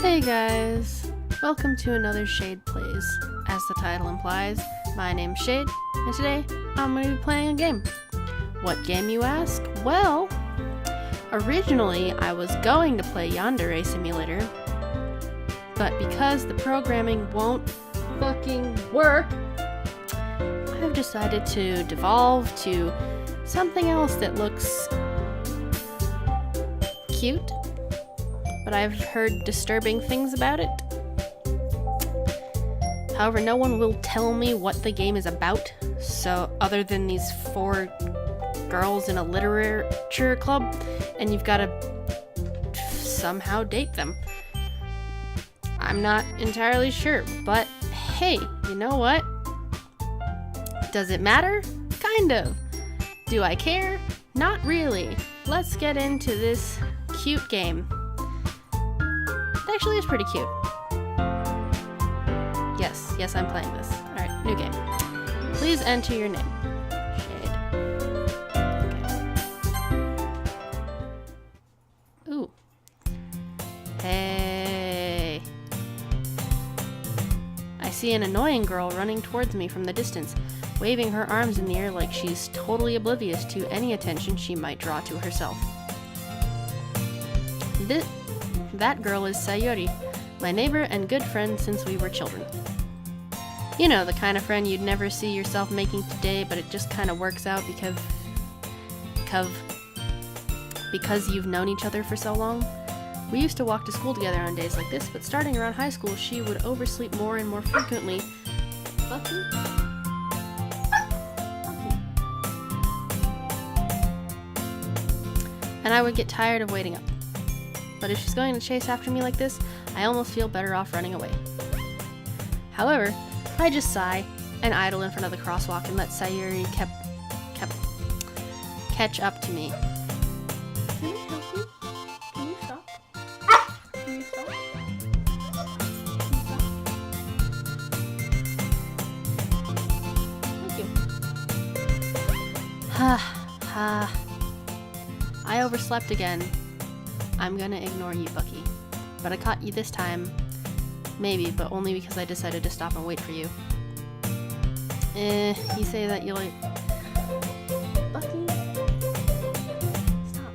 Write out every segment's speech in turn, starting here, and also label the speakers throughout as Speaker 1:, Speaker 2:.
Speaker 1: Hey guys, welcome to another Shade Plays. As the title implies, my name's Shade, and today I'm going to be playing a game. What game, you ask? Well, originally I was going to play Yandere Simulator, but because the programming won't fucking work, I've decided to devolve to something else that looks cute, but I've heard disturbing things about it. However, no one will tell me what the game is about, so other than these 4 girls in a literature club, and you've got to somehow date them. I'm not entirely sure, but hey, you know what? Does it matter? Kind of. Do I care? Not really. Let's get into this cute game. It actually is pretty cute. Yes, I'm playing this. Alright, new game. Please enter your name. Shade. Okay. Ooh. Hey. I see an annoying girl running towards me from the distance, waving her arms in the air like she's totally oblivious to any attention she might draw to herself. That girl is Sayuri, my neighbor and good friend since we were children. You know, the kind of friend you'd never see yourself making today, but it just kind of works out because you've known each other for so long. We used to walk to school together on days like this, but starting around high school, she would oversleep more and more frequently. Bucky? And I would get tired of waiting up. But if she's going to chase after me like this, I almost feel better off running away. However, I just sigh and idle in front of the crosswalk and let Sayuri catch up to me. Can I help you? Can you stop? Can you stop? Thank you. Ha. I overslept again. I'm gonna ignore you, Bucky. But I caught you this time. Maybe, but only because I decided to stop and wait for you. You say that you like... Bucky? Stop.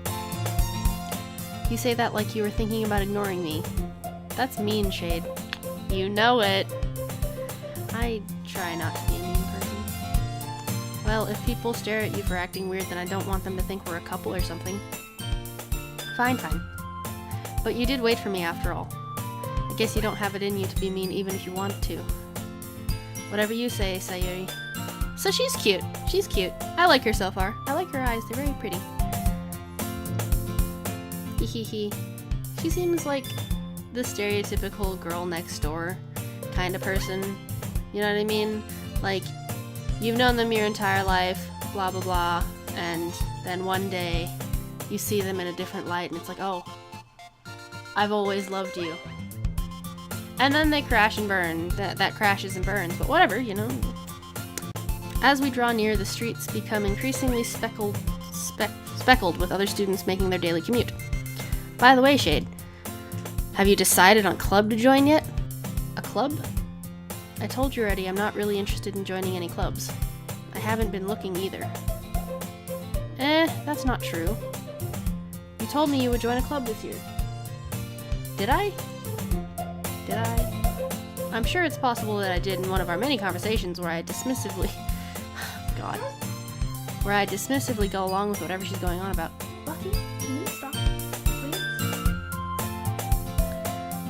Speaker 1: You say that like you were thinking about ignoring me. That's mean, Shade. You know it. I try not to be a mean person. Well, if people stare at you for acting weird, then I don't want them to think we're a couple or something. Fine. But you did wait for me after all. I guess you don't have it in you to be mean even if you want to. Whatever you say, Sayuri. So she's cute. She's cute. I like her so far. I like her eyes. They're very pretty. Hehehe. She seems like the stereotypical girl next door kind of person. You know what I mean? Like, you've known them your entire life, blah blah blah, and then one day you see them in a different light and it's like, oh, I've always loved you. And then they crash and burn. That crashes and burns, but whatever, you know. As we draw near, the streets become increasingly speckled with other students making their daily commute. By the way, Shade, have you decided on club to join yet? A club? I told you already, I'm not really interested in joining any clubs. I haven't been looking either. That's not true. You told me you would join a club this year. Did I? I'm sure it's possible that I did in one of our many conversations where I dismissively... God. Where I dismissively go along with whatever she's going on about. Bucky, can you stop, please?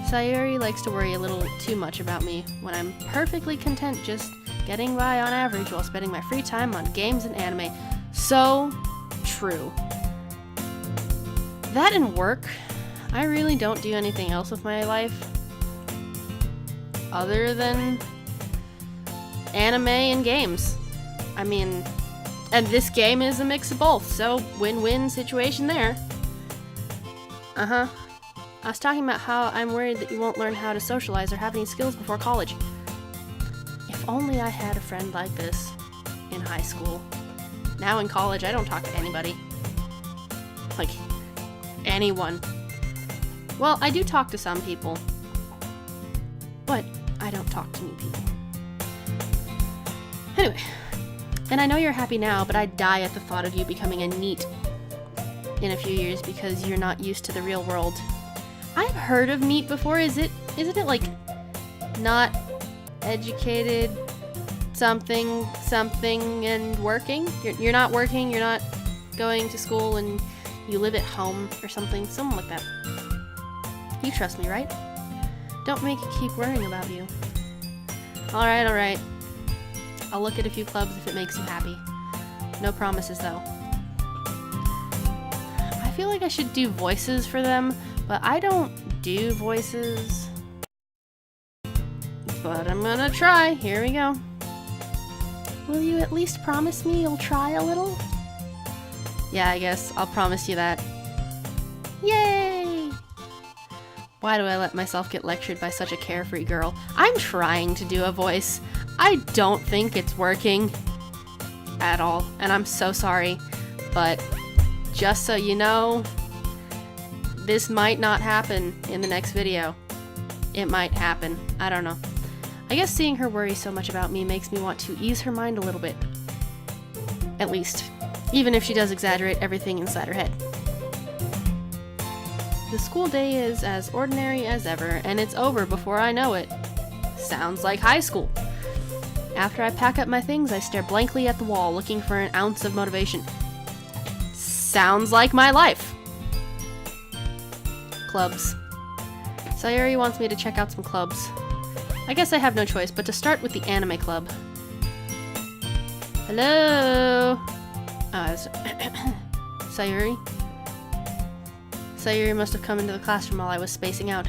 Speaker 1: Sayuri likes to worry a little too much about me when I'm perfectly content just getting by on average while spending my free time on games and anime. So true. That and work. I really don't do anything else with my life other than anime and games. I mean, and this game is a mix of both, so win-win situation there. I was talking about how I'm worried that you won't learn how to socialize or have any skills before college. If only I had a friend like this in high school. Now in college, I don't talk to anybody. Like, anyone. Well, I do talk to some people. but I don't talk to new people. Anyway, and I know you're happy now, but I'd die at the thought of you becoming a NEET in a few years because you're not used to the real world. I've heard of NEET before. Isn't it like not educated something and working? You're not working, you're not going to school, and you live at home or something like that. You trust me, right? Don't make me keep worrying about you. Alright. I'll look at a few clubs if it makes you happy. No promises, though. I feel like I should do voices for them, but I don't do voices. But I'm gonna try. Here we go. Will you at least promise me you'll try a little? Yeah, I guess I'll promise you that. Yay! Why do I let myself get lectured by such a carefree girl? I'm trying to do a voice. I don't think it's working at all, and I'm so sorry, but just so you know, this might not happen in the next video. It might happen. I don't know. I guess seeing her worry so much about me makes me want to ease her mind a little bit. At least. Even if she does exaggerate everything inside her head. The school day is as ordinary as ever, and it's over before I know it. Sounds like high school. After I pack up my things, I stare blankly at the wall, looking for an ounce of motivation. Sounds like my life. Clubs. Sayuri wants me to check out some clubs. I guess I have no choice but to start with the anime club. Hello? Sayuri? Sayuri must have come into the classroom while I was spacing out.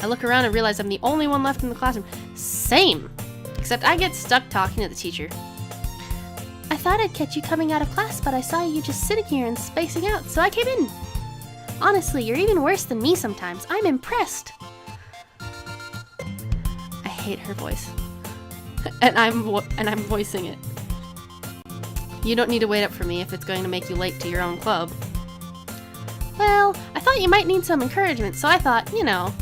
Speaker 1: I look around and realize I'm the only one left in the classroom. Same! Except I get stuck talking to the teacher. I thought I'd catch you coming out of class, but I saw you just sitting here and spacing out, so I came in. Honestly, you're even worse than me sometimes. I'm impressed. I hate her voice. and I'm voicing it. You don't need to wait up for me if it's going to make you late to your own club. Well, I thought you might need some encouragement, so I thought, you know.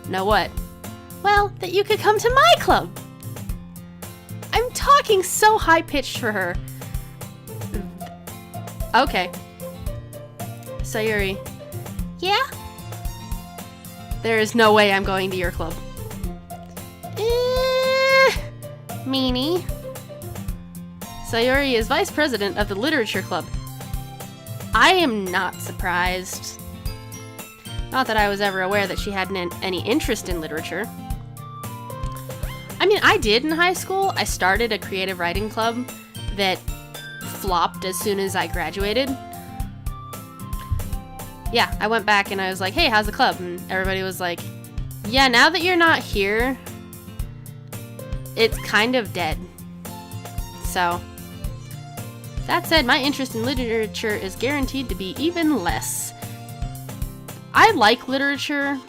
Speaker 1: Know what? Well, that you could come to my club. I'm talking so high-pitched for her. Okay. Sayuri. Yeah? There is no way I'm going to your club. Meanie. Sayuri is vice president of the literature club. I am not surprised. Not that I was ever aware that she had any interest in literature. I mean, I did in high school. I started a creative writing club that flopped as soon as I graduated. Yeah, I went back and I was like, hey, how's the club? And everybody was like, yeah, now that you're not here, it's kind of dead. So, that said, my interest in literature is guaranteed to be even less. I like literature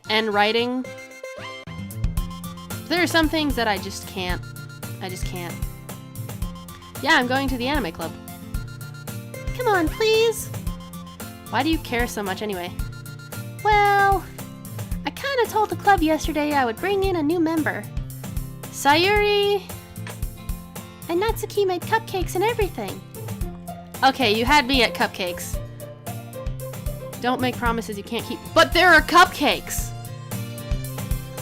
Speaker 1: and writing. There are some things that I just can't. Yeah, I'm going to the anime club. Come on, please. Why do you care so much anyway? Well, I kind of told the club yesterday I would bring in a new member. Sayuri and Natsuki made cupcakes and everything. Okay, you had me at cupcakes. Don't make promises you can't keep. But there are cupcakes!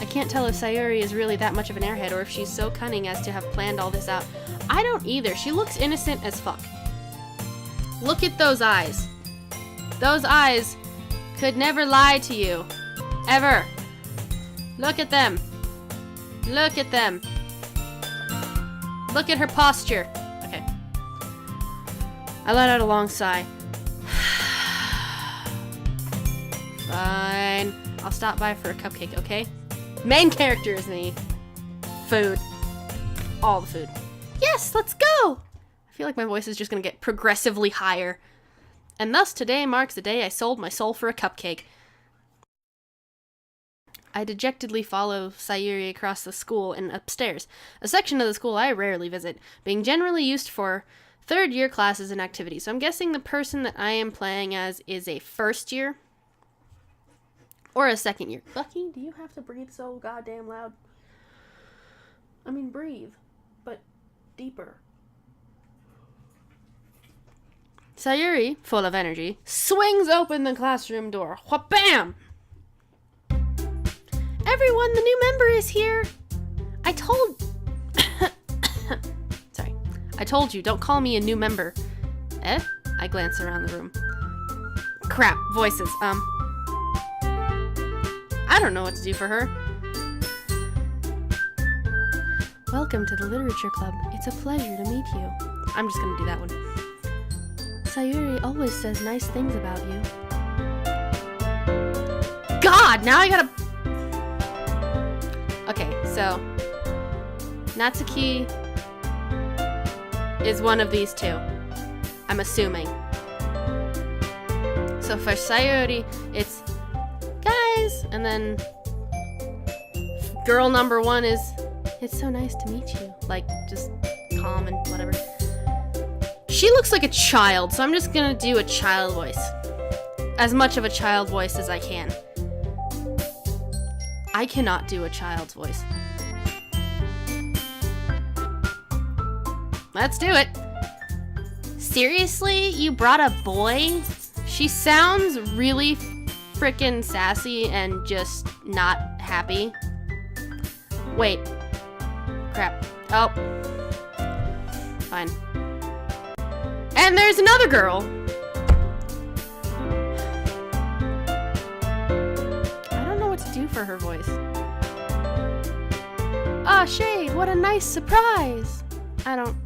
Speaker 1: I can't tell if Sayuri is really that much of an airhead or if she's so cunning as to have planned all this out. I don't either. She looks innocent as fuck. Look at those eyes. Those eyes could never lie to you. Ever. Look at them. Look at them. Look at her posture. Okay. I let out a long sigh. Fine. I'll stop by for a cupcake, okay? Main character is me. Food. All the food. Yes, let's go! I feel like my voice is just gonna get progressively higher. And thus today marks the day I sold my soul for a cupcake. I dejectedly follow Sayuri across the school and upstairs, a section of the school I rarely visit, being generally used for third-year classes and activities. So I'm guessing the person that I am playing as is a first year. Or a second year. Bucky, do you have to breathe so goddamn loud? I mean, breathe, but deeper. Sayuri, full of energy, swings open the classroom door. Wha-bam! Everyone, the new member is here. I told you, don't call me a new member. Eh? I glance around the room. Crap, voices. I don't know what to do for her. Welcome to the Literature Club. It's a pleasure to meet you. I'm just gonna do that one. Sayuri always says nice things about you. God, now I gotta... Okay, so... Natsuki is one of these two. I'm assuming. So for Sayuri, it's guys, and then girl number one is, it's so nice to meet you. Like, just calm and whatever. She looks like a child, so I'm just gonna do a child voice. As much of a child voice as I can. I cannot do a child's voice. Let's do it. Seriously? You brought a boy? She sounds really frickin' sassy and just not happy. Wait. Crap. Oh. Fine. And there's another girl. I don't know what to do for her voice. Ah, Shade, what a nice surprise. I don't.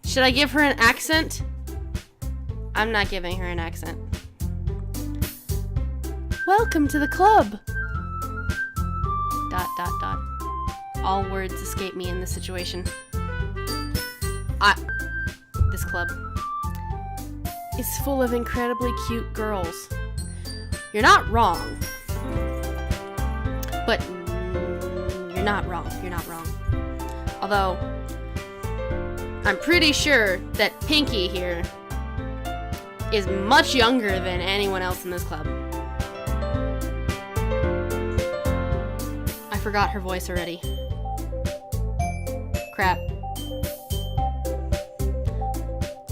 Speaker 1: Should I give her an accent? I'm not giving her an accent. Welcome to the club. ... All words escape me in this situation. This club is full of incredibly cute girls. You're not wrong. But you're not wrong. You're not wrong. Although, I'm pretty sure that Pinky here is much younger than anyone else in this club. I forgot her voice already. Crap.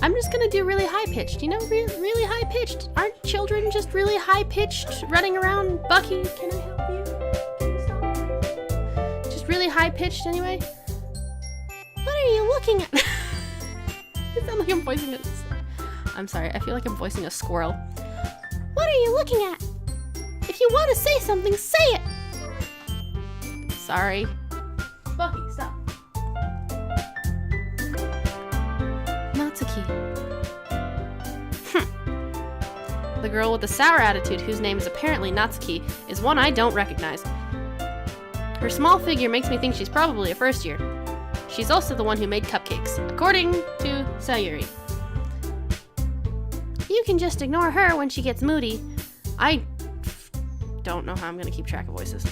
Speaker 1: I'm just gonna do really high-pitched, you know? Really high-pitched. Aren't children just really high-pitched running around? Bucky, can I help you? Can you stop? Just really high-pitched anyway? What are you looking at? It sounds like I'm voicing a... I'm sorry, I feel like I'm voicing a squirrel. What are you looking at? If you want to say something, say it! Sorry. Bucky, stop. Natsuki. The girl with the sour attitude, whose name is apparently Natsuki, is one I don't recognize. Her small figure makes me think she's probably a first year. She's also the one who made Cupcakes, according to Sayuri. You can just ignore her when she gets moody. I don't know how I'm gonna keep track of voices.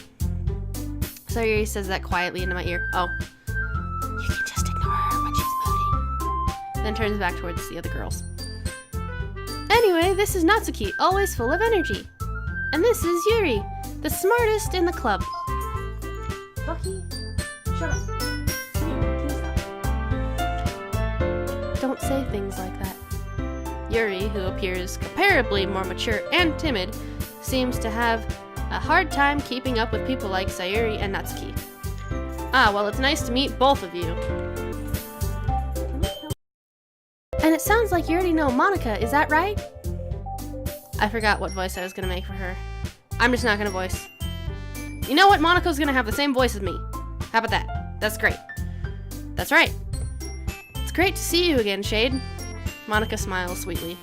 Speaker 1: Sayuri says that quietly into my ear. Oh. You can just ignore her when she's moody. Then turns back towards the other girls. Anyway, this is Natsuki, always full of energy. And this is Yuri, the smartest in the club. Bucky, shut up. Can you stop? Don't say things like that. Yuri, who appears comparably more mature and timid, seems to have a hard time keeping up with people like Sayuri and Natsuki. Ah, well, it's nice to meet both of you. And it sounds like you already know Monica, is that right? I forgot what voice I was gonna make for her. I'm just not gonna voice. You know what? Monica's gonna have the same voice as me. How about that? That's great. That's right. It's great to see you again, Shade. Monica smiles sweetly.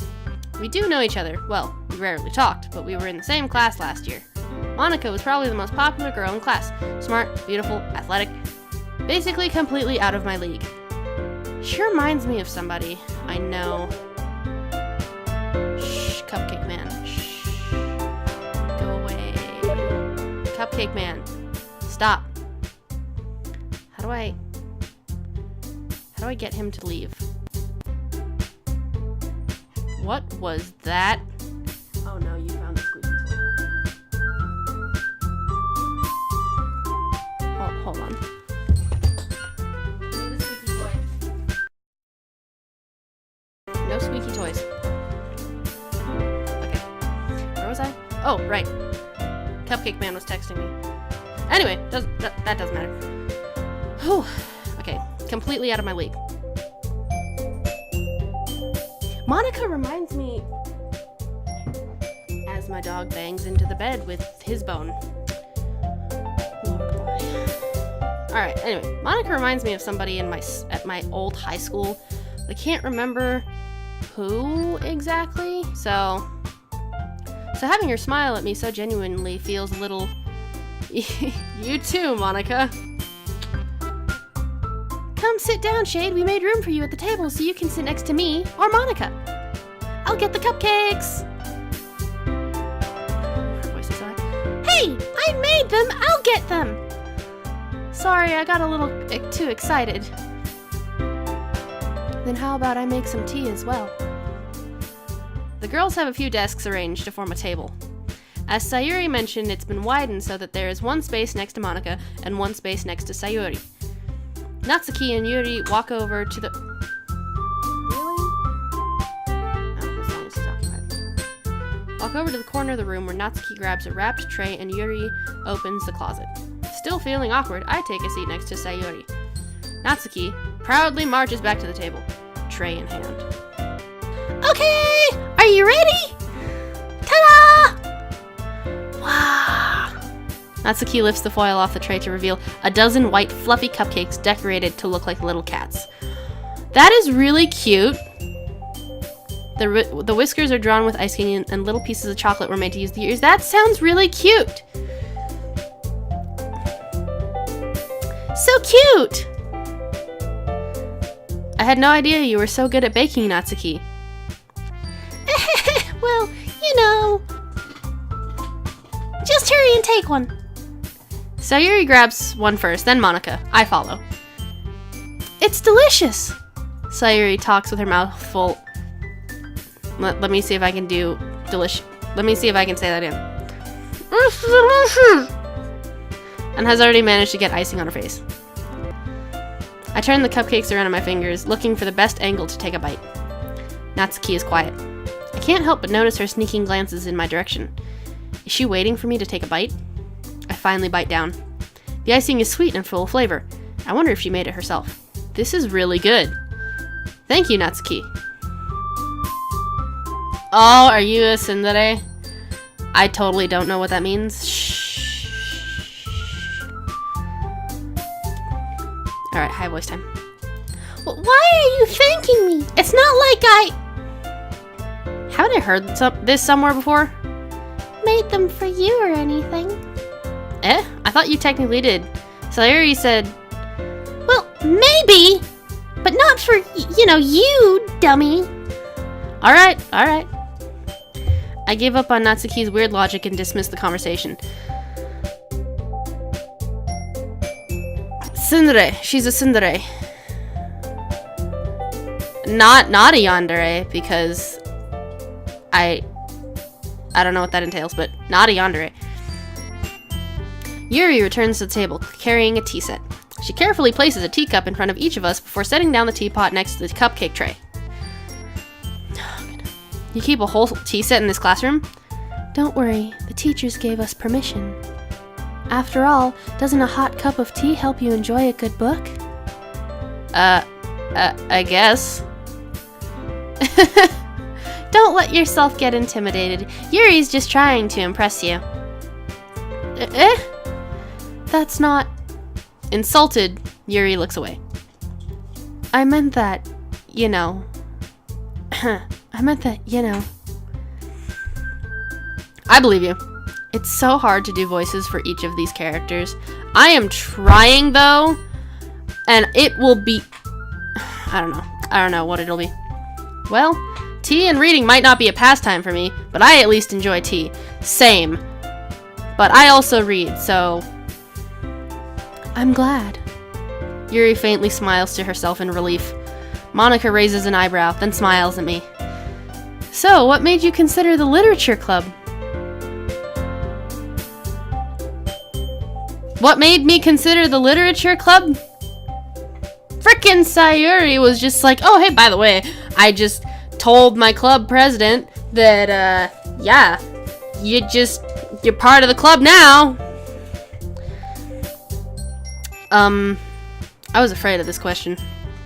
Speaker 1: We do know each other. Well, we rarely talked, but we were in the same class last year. Monica was probably the most popular girl in class. Smart, beautiful, athletic. Basically completely out of my league. She reminds me of somebody I know. Shh, Cupcake Man. Shh. Go away. Cupcake Man. Stop. How do I get him to leave? What was that? Oh no, you found the squeaky toy. Oh, right. Cupcake Man was texting me. Anyway, that doesn't matter. Whew. Okay, completely out of my league. Monica reminds me as my dog bangs into the bed with his bone. Alright, anyway, Monica reminds me of somebody at my old high school. I can't remember who exactly, so having her smile at me so genuinely feels a little... You too, Monica. Come sit down, Shade. We made room for you at the table so you can sit next to me or Monica. I'll get the cupcakes. Her voice is high. Hey, I made them. I'll get them. Sorry, I got a little too excited. Then how about I make some tea as well? The girls have a few desks arranged to form a table. As Sayuri mentioned, it's been widened so that there is one space next to Monica and one space next to Sayuri. Natsuki and Yuri walk over to the... Really? Oh, as long as it's occupied. Walk over to the corner of the room where Natsuki grabs a wrapped tray and Yuri opens the closet. Still feeling awkward, I take a seat next to Sayuri. Natsuki proudly marches back to the table, tray in hand. Okay, are you ready? Ta-da! Wow. Natsuki lifts the foil off the tray to reveal a dozen white fluffy cupcakes decorated to look like little cats. That is really cute. The whiskers are drawn with ice cream and little pieces of chocolate were made to use the ears. That sounds really cute. So cute! I had no idea you were so good at baking, Natsuki. Well, you know. Just hurry and take one. Sayuri grabs one first, then Monica. I follow. It's delicious. Sayuri talks with her mouth full. Let me see if I can do delicious. Let me see if I can say that in. It's delicious. And has already managed to get icing on her face. I turn the cupcakes around on my fingers, looking for the best angle to take a bite. Natsuki is quiet. I can't help but notice her sneaking glances in my direction. Is she waiting for me to take a bite? I finally bite down. The icing is sweet and full of flavor. I wonder if she made it herself. This is really good. Thank you, Natsuki. Oh, are you a tsundere? I totally don't know what that means. Shh. Alright, high voice time. Why are you thanking me? It's not like I... Haven't I heard this somewhere before? Made them for you or anything. Eh? I thought you technically did. Sayuri said... Well, maybe, but not for, you, dummy. Alright. I gave up on Natsuki's weird logic and dismissed the conversation. Tsundere. She's a tsundere. Not a yandere, because I don't know what that entails, but not a yandere. Yuri returns to the table, carrying a tea set. She carefully places a teacup in front of each of us before setting down the teapot next to the cupcake tray. You keep a whole tea set in this classroom? Don't worry, the teachers gave us permission. After all, doesn't a hot cup of tea help you enjoy a good book? I guess. Don't let yourself get intimidated. Yuri's just trying to impress you. That's not... Insulted, Yuri looks away. I meant that, I believe you. It's so hard to do voices for each of these characters. I am trying, though, and it will be... I don't know what it'll be. Well, tea and reading might not be a pastime for me, but I at least enjoy tea. Same. But I also read, so... I'm glad. Yuri faintly smiles to herself in relief. Monica raises an eyebrow, then smiles at me. So, what made you consider the literature club? What made me consider the literature club? Frickin' Sayuri was just like, oh, hey, by the way, I just told my club president that, you're part of the club now. I was afraid of this question.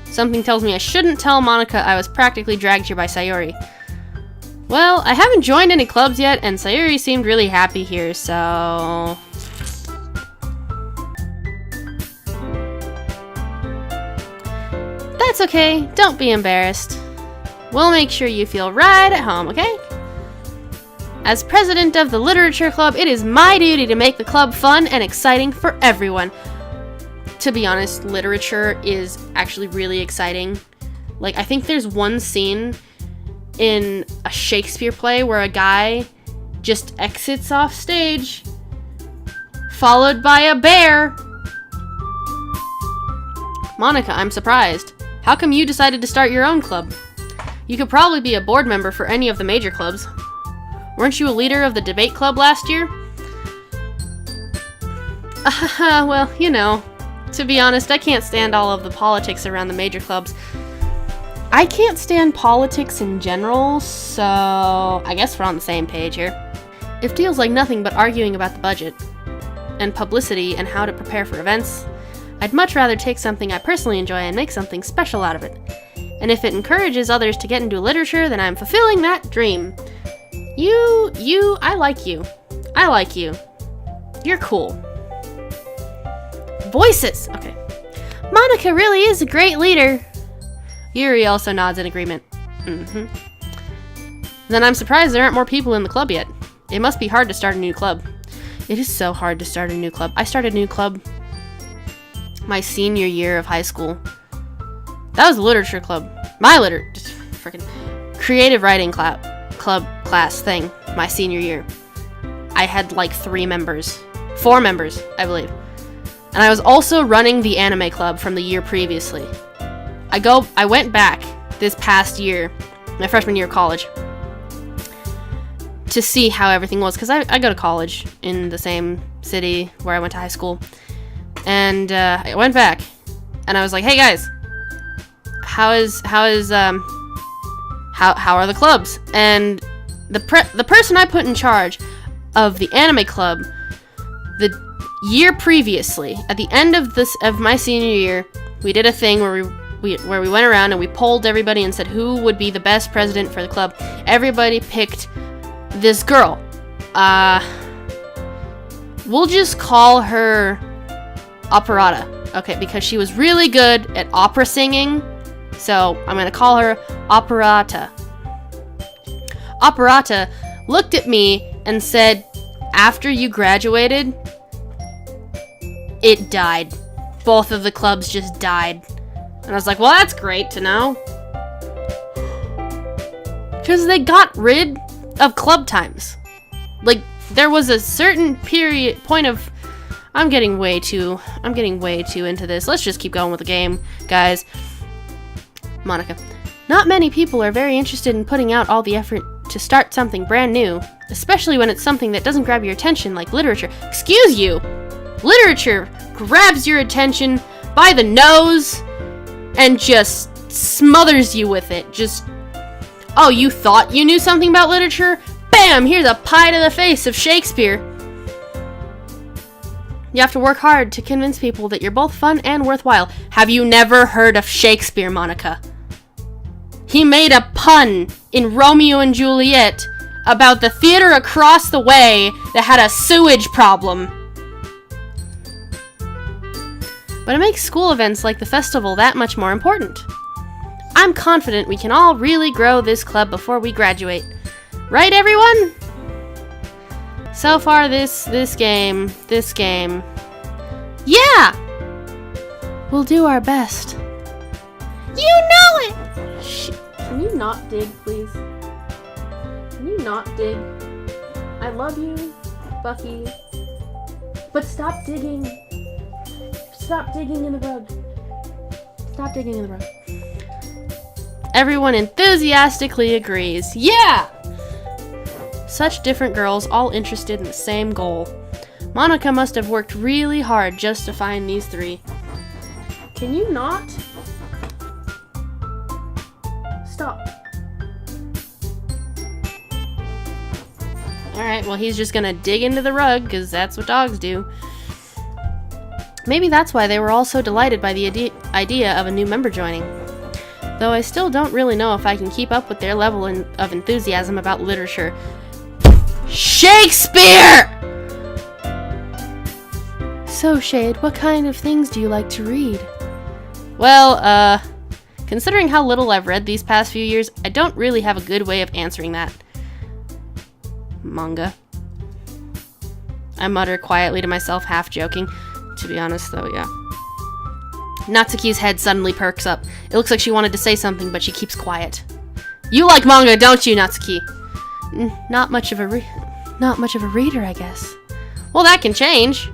Speaker 1: Something tells me I shouldn't tell Monica I was practically dragged here by Sayuri. Well, I haven't joined any clubs yet, and Sayuri seemed really happy here, so... That's okay, don't be embarrassed. We'll make sure you feel right at home, okay? As president of the Literature Club, it is my duty to make the club fun and exciting for everyone. To be honest, literature is actually really exciting. Like, I think there's one scene in a Shakespeare play where a guy just exits off stage, followed by a bear. Monica, I'm surprised. How come you decided to start your own club? You could probably be a board member for any of the major clubs. Weren't you a leader of the debate club last year? Well, you know, to be honest, I can't stand all of the politics around the major clubs. I can't stand politics in general, so I guess we're on the same page here. It feels like nothing but arguing about the budget and publicity and how to prepare for events. I'd much rather take something I personally enjoy and make something special out of it. And if it encourages others to get into literature, then I'm fulfilling that dream. I like you. I like you. You're cool. Voices! Okay. Monica really is a great leader. Yuri also nods in agreement. Then I'm surprised there aren't more people in the club yet. It must be hard to start a new club. It is so hard to start a new club. I started a new club my senior year of high school. That was the literature club. Just freaking creative writing club class thing my senior year. I had like 4 members, I believe. And I was also running the anime club from the year previously. I went back this past year, my freshman year of college, to see how everything was, because I go to college in the same city where I went to high school. And I went back, and I was like, "Hey guys, how are the clubs?" And the person I put in charge of the anime club, the year previously, at the end of my senior year, we did a thing where we went around and we polled everybody and said who would be the best president for the club. Everybody picked this girl. We'll just call her Operata, okay, because she was really good at opera singing, so I'm gonna call her Operata. Operata looked at me and said, "After you graduated, it died. Both of the clubs just died." And I was like, well, that's great to know. Because they got rid of club times. Like, there was a certain point of... I'm getting way too into this. Let's just keep going with the game, guys. Monica. Not many people are very interested in putting out all the effort to start something brand new, especially when it's something that doesn't grab your attention like literature. Excuse you! Literature grabs your attention by the nose and just smothers you with it. Just, oh, you thought you knew something about literature? Bam! Here's a pie to the face of Shakespeare. You have to work hard to convince people that you're both fun and worthwhile. Have you never heard of Shakespeare, Monica? He made a pun in Romeo and Juliet about the theater across the way that had a sewage problem. But it makes school events like the festival that much more important. I'm confident we can all really grow this club before we graduate. Right, everyone? So far, this game. Yeah! We'll do our best. You know it! Can you not dig, please? Can you not dig? I love you, Bucky. But stop digging. Stop digging in the rug. Stop digging in the rug. Everyone enthusiastically agrees. Yeah! Such different girls, all interested in the same goal. Monica must have worked really hard just to find these 3. Can you not? Stop. Alright, well he's just gonna dig into the rug, because that's what dogs do. Maybe that's why they were all so delighted by the idea of a new member joining. Though I still don't really know if I can keep up with their level of enthusiasm about literature. Shakespeare! So, Shade, what kind of things do you like to read? Well, considering how little I've read these past few years, I don't really have a good way of answering that. Manga. I mutter quietly to myself, half joking. To be honest, though, yeah. Natsuki's head suddenly perks up. It looks like she wanted to say something, but she keeps quiet. You like manga, don't you, Natsuki? Not much of a reader, I guess. Well, that can change.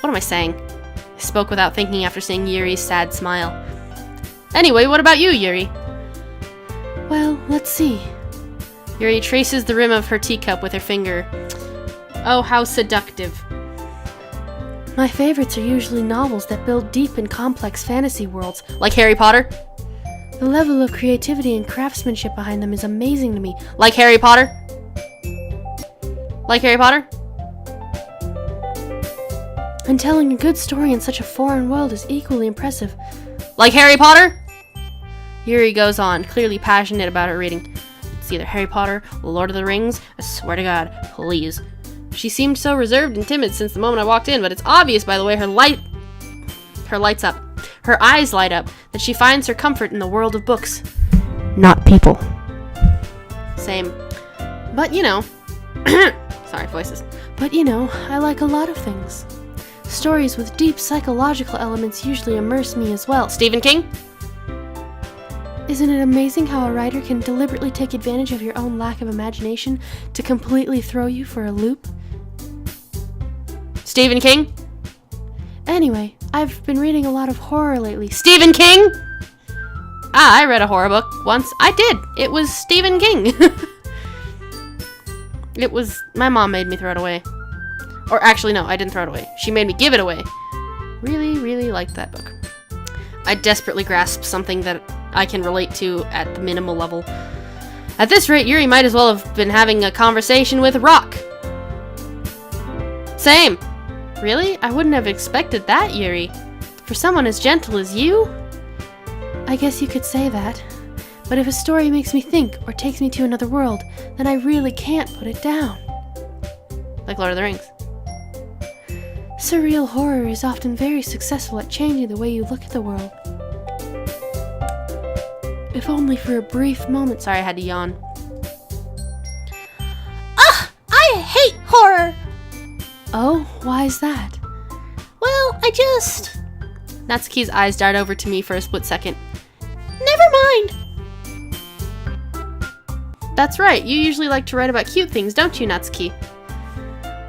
Speaker 1: What am I saying? I spoke without thinking after seeing Yuri's sad smile. Anyway, what about you, Yuri? Well, let's see. Yuri traces the rim of her teacup with her finger. Oh, how seductive. My favorites are usually novels that build deep and complex fantasy worlds. Like Harry Potter? The level of creativity and craftsmanship behind them is amazing to me. Like Harry Potter? Like Harry Potter? And telling a good story in such a foreign world is equally impressive. Like Harry Potter? Yuri goes on, clearly passionate about her reading. It's either Harry Potter or Lord of the Rings. I swear to God, please. She seemed so reserved and timid since the moment I walked in, but it's obvious by the way her eyes light up, that she finds her comfort in the world of books. Not people. Same. But you know. Sorry, voices. But you know, I like a lot of things. Stories with deep psychological elements usually immerse me as well. Stephen King? Isn't it amazing how a writer can deliberately take advantage of your own lack of imagination to completely throw you for a loop? Stephen King? Anyway, I've been reading a lot of horror lately. Stephen King? I read a horror book once. I did. It was Stephen King. It was... My mom made me throw it away. Or actually, no, I didn't throw it away. She made me give it away. Really, really liked that book. I desperately grasped something that I can relate to at the minimal level. At this rate, Yuri might as well have been having a conversation with Rock. Same. Really? I wouldn't have expected that, Yuri. For someone as gentle as you? I guess you could say that. But if a story makes me think or takes me to another world, then I really can't put it down. Like Lord of the Rings. Surreal horror is often very successful at changing the way you look at the world. If only for a brief moment. Sorry, I had to yawn. Ugh! I hate horror! Oh, why is that? Well, I just... Natsuki's eyes dart over to me for a split second. Never mind! That's right, you usually like to write about cute things, don't you, Natsuki?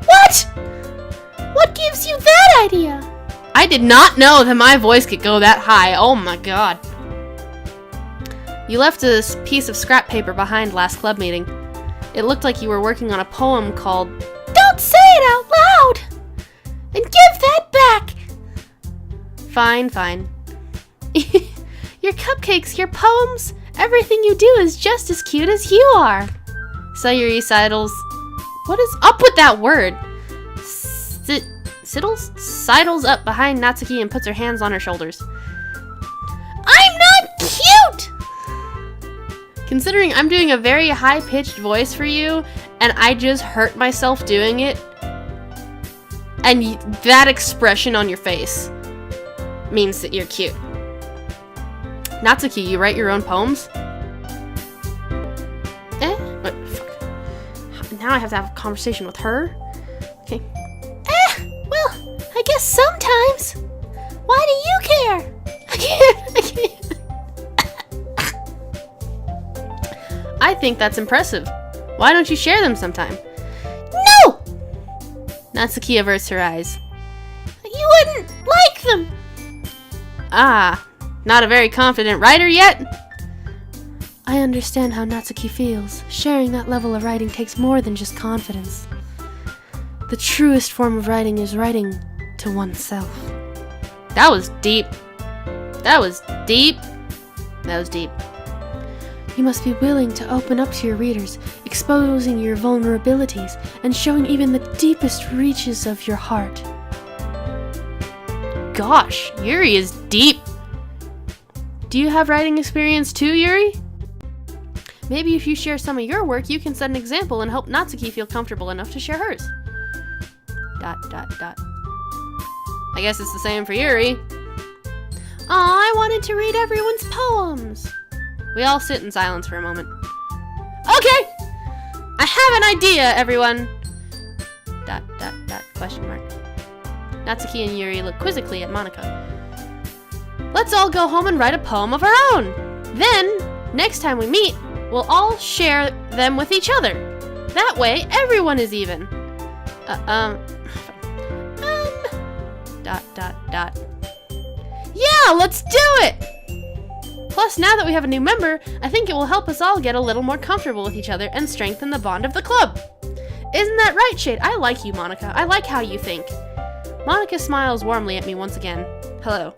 Speaker 1: What? What gives you that idea? I did not know that my voice could go that high. Oh my god. You left a piece of scrap paper behind last club meeting. It looked like you were working on a poem called... Don't say it out loud! And give that back! Fine, fine. Your cupcakes, your poems, everything you do is just as cute as you are. Sayuri sidles... What is up with that word? Sidles up behind Natsuki and puts her hands on her shoulders. I'm not cute! Considering I'm doing a very high-pitched voice for you, and I just hurt myself doing it, and that expression on your face means that you're cute. Natsuki, you write your own poems? What? Fuck. Now I have to have a conversation with her? Okay. Well, I guess sometimes. Why do you care? I can't. I think that's impressive. Why don't you share them sometime? No! Natsuki averts her eyes. You wouldn't like them. Ah, not a very confident writer yet? I understand how Natsuki feels. Sharing that level of writing takes more than just confidence. The truest form of writing is writing to oneself. That was deep. That was deep. That was deep. You must be willing to open up to your readers, exposing your vulnerabilities and showing even the deepest reaches of your heart. Gosh, Yuri is deep. Do you have writing experience too, Yuri? Maybe if you share some of your work, you can set an example and help Natsuki feel comfortable enough to share hers. ... I guess it's the same for Yuri. Aw, I wanted to read everyone's poems. We all sit in silence for a moment. Okay! I have an idea, everyone! ... question mark. Natsuki and Yuri look quizzically at Monika. Let's all go home and write a poem of our own! Then, next time we meet, we'll all share them with each other. That way, everyone is even. ... Yeah, let's do it! Plus, now that we have a new member, I think it will help us all get a little more comfortable with each other and strengthen the bond of the club. Isn't that right, Shade? I like you, Monika. I like how you think. Monika smiles warmly at me once again. Hello.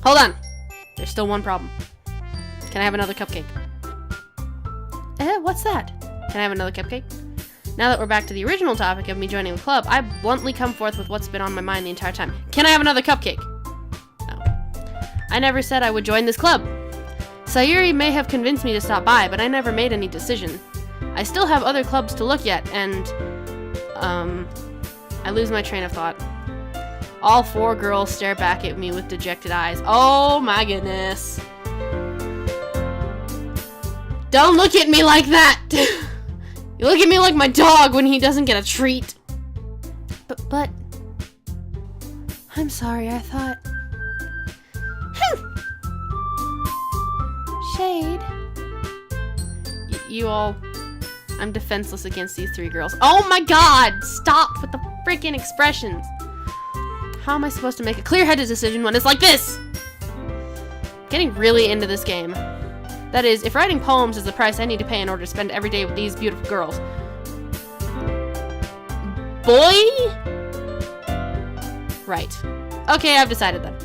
Speaker 1: Hold on. There's still one problem. Can I have another cupcake? What's that? Can I have another cupcake? Now that we're back to the original topic of me joining the club, I bluntly come forth with what's been on my mind the entire time. Can I have another cupcake? No. I never said I would join this club. Sayuri may have convinced me to stop by, but I never made any decision. I still have other clubs to look at, and... I lose my train of thought. All 4 girls stare back at me with dejected eyes. Oh my goodness. Don't look at me like that! You look at me like my dog when he doesn't get a treat. But... I'm sorry, I thought... Shade. You all... I'm defenseless against these 3 girls. Oh my god! Stop with the freaking expressions! How am I supposed to make a clear-headed decision when it's like this? Getting really into this game. That is, if writing poems is the price I need to pay in order to spend every day with these beautiful girls. Boy? Right. Okay, I've decided then.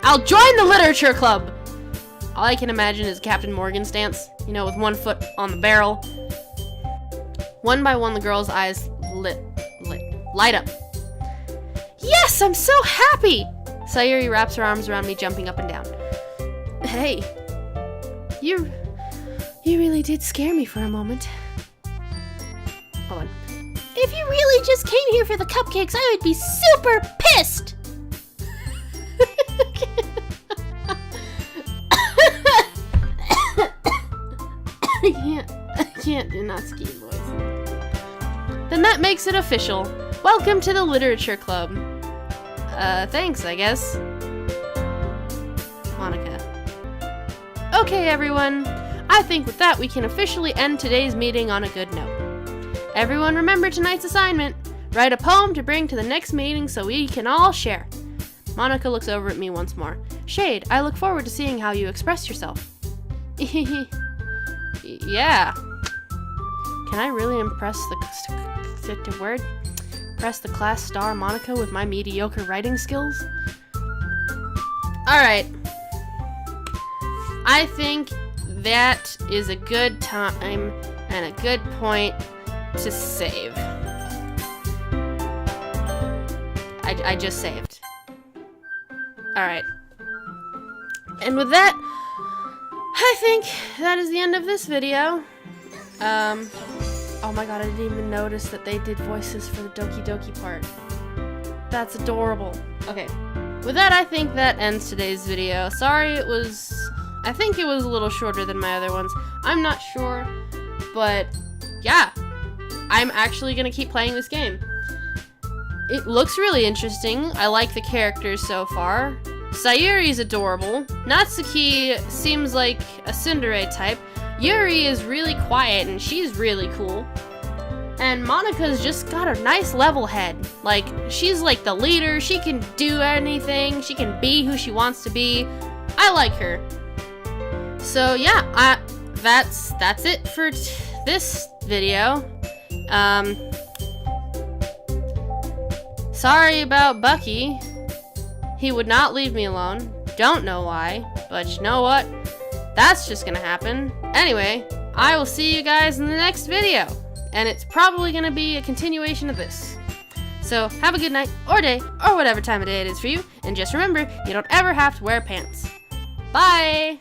Speaker 1: I'll join the literature club! All I can imagine is Captain Morgan stance, you know, with one foot on the barrel. One by one, the girls' eyes light up. Yes, I'm so happy! Sayuri wraps her arms around me, jumping up and down. Hey. You really did scare me for a moment. Hold on. If you really just came here for the cupcakes, I would be super pissed! I can't do Natsuki voice. Then that makes it official. Welcome to the literature club. Thanks, I guess. Monika. Okay, everyone. I think with that, we can officially end today's meeting on a good note. Everyone remember tonight's assignment. Write a poem to bring to the next meeting so we can all share. Monika looks over at me once more. Shade, I look forward to seeing how you express yourself. Yeah. Can I really impress Press the class star Monika with my mediocre writing skills? Alright. I think that is a good time and a good point to save. I just saved. Alright. And with that, I think that is the end of this video. Oh my god, I didn't even notice that they did voices for the Doki Doki part. That's adorable. Okay. With that, I think that ends today's video. Sorry, I think it was a little shorter than my other ones. I'm not sure, but yeah. I'm actually gonna keep playing this game. It looks really interesting. I like the characters so far. Sayuri's adorable. Natsuki seems like a tsundere type. Yuri is really quiet and she's really cool. And Monika's just got a nice level head. Like, she's like the leader, she can do anything, she can be who she wants to be. I like her. So yeah, that's it for this video. Sorry about Bucky. He would not leave me alone. Don't know why, but you know what? that's just gonna happen. Anyway, I will see you guys in the next video, and it's probably gonna be a continuation of this. So have a good night, or day, or whatever time of day it is for you, and just remember, you don't ever have to wear pants. Bye!